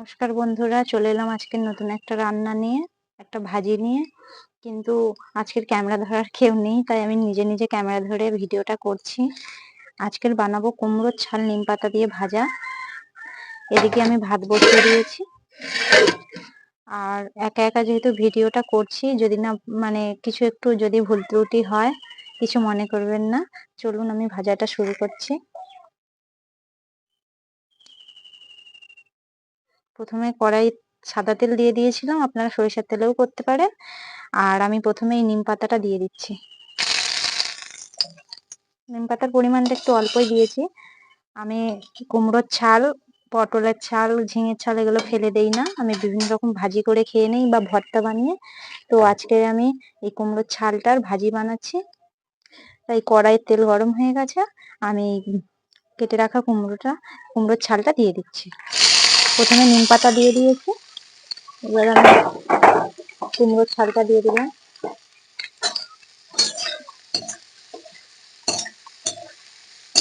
নমস্কার বন্ধুরা, চলে এলাম আজকের নতুন একটা রান্না নিয়ে, একটা ভাজি নিয়ে। কিন্তু আজকের ক্যামেরা ধরার কেউ নেই, তাই আমি নিজে নিজে ক্যামেরা ধরে ভিডিওটা করছি। আজকের বানাবো কুমড়োর ছাল নিম পাতা দিয়ে ভাজা। এদিকে আমি ভাত বসিয়ে দিয়েছি। আর একা একা যেহেতু ভিডিওটা করছি, যদি না কিছু একটু যদি ভুল ত্রুটি হয় কিছু মনে করবেন না। চলুন আমি ভাজাটা শুরু করছি। প্রথমে কড়াই সাদা তেল দিয়ে দিয়েছিলাম, আপনারা সরিষার তেলেও করতে পারেন। আর আমি প্রথমে এই নিম পাতাটা দিয়ে দিচ্ছি। নিম পাতার পরিমাণটা একটু অল্পই দিয়েছি। আমি কুমড়োর ছাল, পটলের ছাল, ঝিঙের ছাল এগুলো ফেলে দেই না। আমি বিভিন্ন রকম ভাজি করে খেয়ে নেই বা ভর্তা বানিয়ে। তো আজকে আমি এই কুমড়োর ছালটার ভাজি বানাচ্ছি। তাই কড়াইয়ের তেল গরম হয়ে গেছে, আমি কেটে রাখা কুমড়োর ছালটা দিয়ে দিচ্ছি। প্রথমে নিম পাতা দিয়ে দিয়েছি, এবার আমি কুমড়োর ছালটা দিয়ে দিলাম।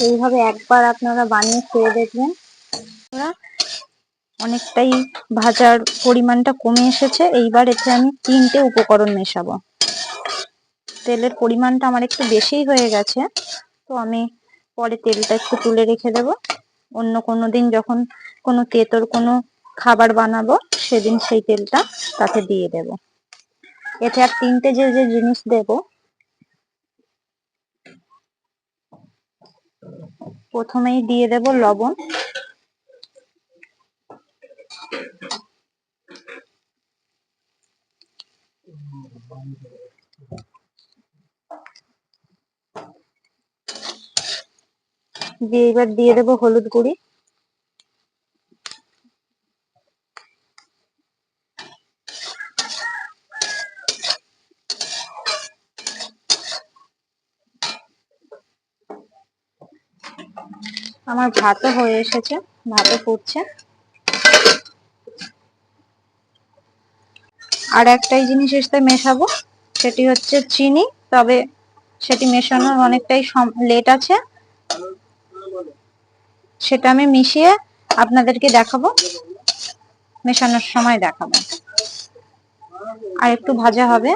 এইভাবে একবার আপনারা বানিয়ে খেয়ে দেখবেন। অনেকটাই ভাজার পরিমাণটা কমে এসেছে। এইবার এতে আমি 3টে উপকরণ মেশাবো। তেলের পরিমাণটা আমার একটু বেশিই হয়ে গেছে, তো আমি পরে তেলটা একটু তুলে রেখে দেব। অন্য কোনো দিন যখন কোনো তেঁতোর কোনো খাবার বানাবো, সেদিন সেই তেলটা তাতে দিয়ে দেব। এতে আর 3টে যে যে জিনিস দেব, প্রথমেই দিয়ে দেব লবণ। দিয়ে এবার দিয়ে দেব হলুদ গুঁড়ি। আমার ভাতও হয়ে এসেছে, ভাতও ফুটছে। আর একটাই জিনিস এসে মেশাবো, সেটি হচ্ছে চিনি। তবে সেটি মেশানোর অনেকটাই লেট আছে, সেটা আমি মিশিয়ে আপনাদেরকে দেখাবো, মেশানোর সময় দেখাবো। আর একটু ভাজা হবে।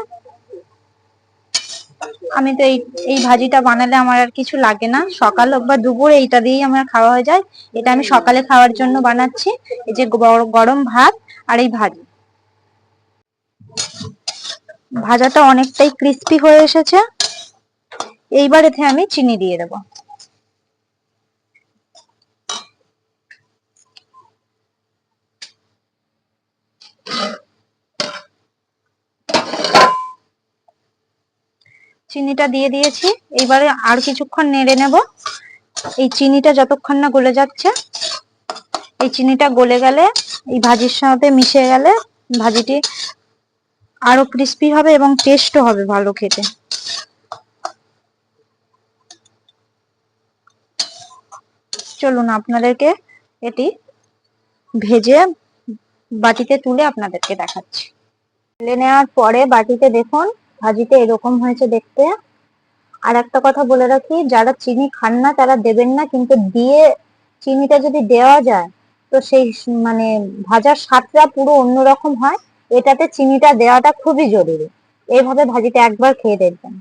আমি তো এই ভাজিটা বানালে আমার আর কিছু লাগে না, সকাল হোক বা দুপুর এইটা দিয়েই আমার খাওয়া হয়ে যায়। এটা আমি সকালে খাওয়ার জন্য বানাচ্ছি। এই যে গরম ভাত আর এই ভাজি। ভাজাটা অনেকটাই ক্রিস্পি হয়ে এসেছে। এইবার এতে আমি চিনি দিয়ে দেবো। চিনিটা দিয়ে দিয়েছি। এইবারে আর কিছুক্ষণ নেড়ে নেব। এই চিনিটা যতক্ষণ না গলে যাচ্ছে, এই চিনিটা গলে গেলে, এই ভাজির সাথে মিশে গেলে ভাজিটি আরো ক্রিস্পি হবে এবং টেস্টও হবে ভালো খেতে। চলুন আপনাদেরকে এটি ভেজে বাটিতে তুলে আপনাদেরকে দেখাচ্ছি। তুলে নেওয়ার পরে বাটিতে দেখুন ভাজিটা এরকম হয়েছে দেখতে। আর একটা কথা বলে রাখি, যারা চিনি খান না তারা দেবেন না, কিন্তু দিয়ে চিনিটা যদি দেওয়া যায় তো সেই ভাজার স্বাদটা পুরো অন্যরকম হয়। এটাতে চিনিটা দেওয়াটা খুবই জরুরি। এইভাবে ভাজিটা একবার খেয়ে দেখবেন।